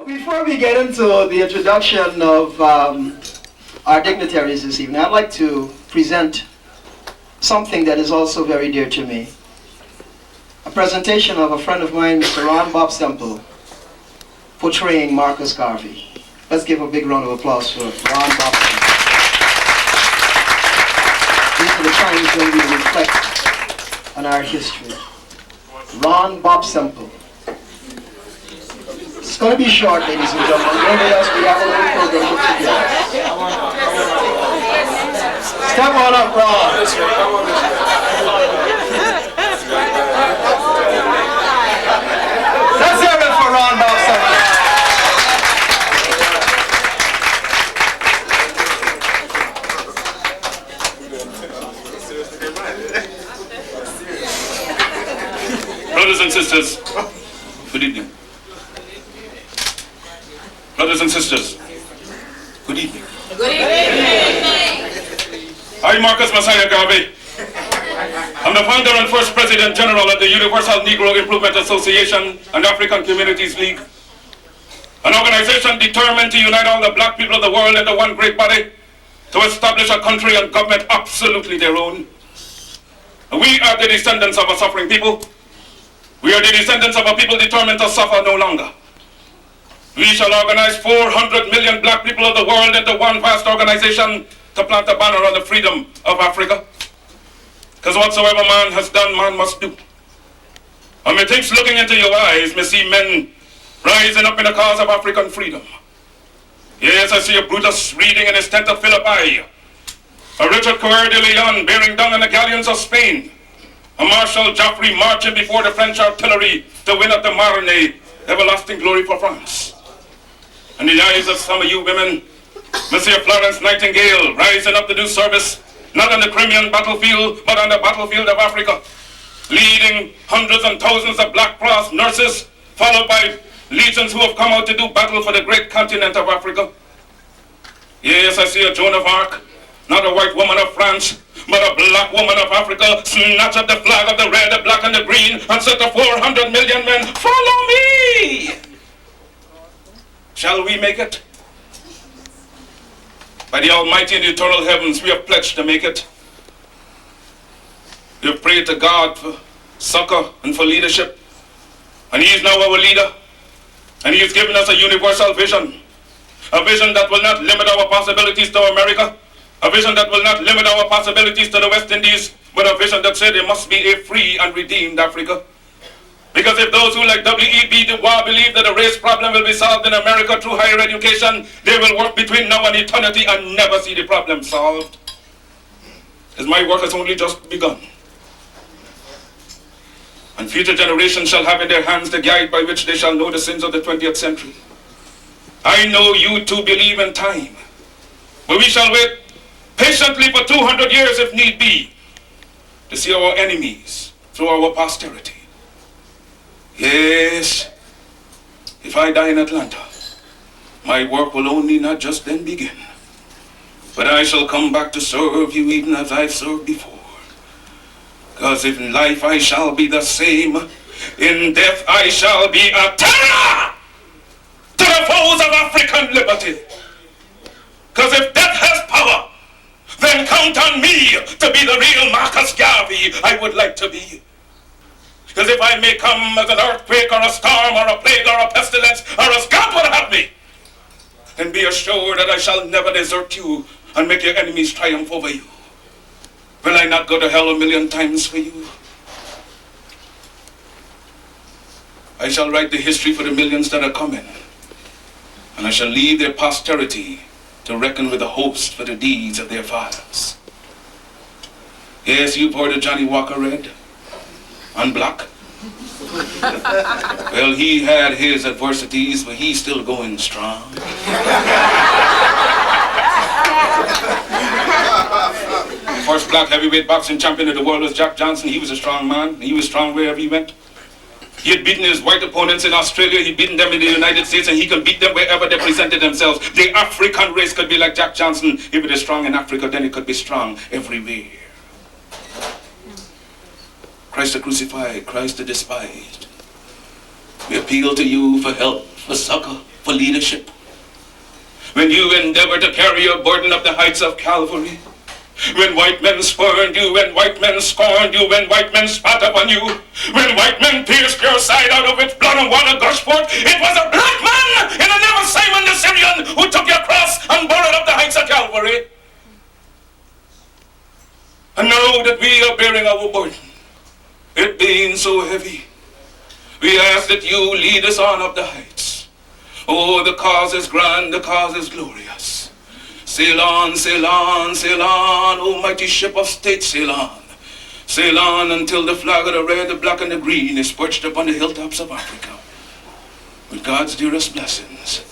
Before we get into the introduction of our dignitaries this evening, I'd like to present something that is also very dear to me. A presentation of a friend of mine, Mr. R.I.P. SEMPLE, portraying Marcus Garvey. Let's give a big round of applause for R.I.P. SEMPLE. These are the times when we reflect on our history. R.I.P. SEMPLE. It's going to be short, ladies and gentlemen. Nobody else, we have a little program put together. Step on up, Ron. Let's hear it for Ron Bob Summer. Brothers and sisters, good evening. Brothers and sisters, good evening. Good evening. I, Marcus Messiah Garvey, I'm the founder and first President General of the Universal Negro Improvement Association and African Communities League, an organization determined to unite all the black people of the world into one great body to establish a country and government absolutely their own. We are the descendants of a suffering people. We are the descendants of a people determined to suffer no longer. We shall organize 400 million black people of the world into one vast organization to plant a banner on the freedom of Africa. Because whatsoever man has done, man must do. And methinks looking into your eyes, me see men rising up in the cause of African freedom. Yes, I see a Brutus reading in his tent of Philippi, a Richard Coeur de Leon bearing down on the galleons of Spain, a Marshal Joffre marching before the French artillery to win at the Marne everlasting glory for France. In the eyes of some of you women, Monsieur Florence Nightingale rising up to do service, not on the Crimean battlefield, but on the battlefield of Africa, leading hundreds and thousands of Black Cross nurses, followed by legions who have come out to do battle for the great continent of Africa. Yes, I see a Joan of Arc, not a white woman of France, but a black woman of Africa, snatch up the flag of the red, the black, and the green, and set the 400 million men, follow me! Shall we make it? By the Almighty and the eternal heavens, we have pledged to make it. We have prayed to God for succor and for leadership. And He is now our leader. And He has given us a universal vision. A vision that will not limit our possibilities to America. A vision that will not limit our possibilities to the West Indies. But a vision that said there must be a free and redeemed Africa. Because if those who like G.B.T.V believe that the race problem will be solved in America through higher education, they will work between now and eternity and never see the problem solved. Because my work has only just begun. And future generations shall have in their hands the guide by which they shall know the sins of the 20th century. I know you too believe in time. But we shall wait patiently for 200 years if need be to see our enemies through our posterity. Yes, if I die in Atlanta, my work will only not just then begin, but I shall come back to serve you even as I've served before. Because in life I shall be the same, in death I shall be a terror to the foes of African liberty. Because if death has power, then count on me to be the real Marcus Garvey I would like to be. Because if I may come as an earthquake or a storm or a plague or a pestilence or as God would have me, then be assured that I shall never desert you and make your enemies triumph over you. Will I not go to hell 1,000,000 times for you? I shall write the history for the millions that are coming, and I shall leave their posterity to reckon with the host for the deeds of their fathers. Yes, you've heard of Johnny Walker Red and Black. Well, he had his adversities, but he's still going strong. First black heavyweight boxing champion of the world was Jack Johnson. He was a strong man. He was strong wherever he went. He had beaten his white opponents in Australia, he'd beaten them in the United States, and he can beat them wherever they presented themselves. The African race could be like Jack Johnson. If it is strong in Africa, then it could be strong everywhere. Christ the crucified, Christ the despised. We appeal to you for help, for succor, for leadership. When you endeavor to carry your burden up the heights of Calvary, when white men spurned you, when white men scorned you, when white men spat upon you, when white men pierced your side out of which blood and water gushed forth, it was a black man in the name of Simon the Syrian who took your cross and bore it up the heights of Calvary. And now that we are bearing our burden, it being so heavy, we ask that you lead us on up the heights. Oh, the cause is grand, the cause is glorious. Sail on, sail on, sail on, O mighty ship of state, sail on. Sail on until the flag of the red, the black, and the green is perched upon the hilltops of Africa. With God's dearest blessings,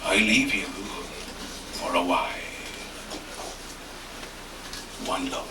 I leave you for a while. One love.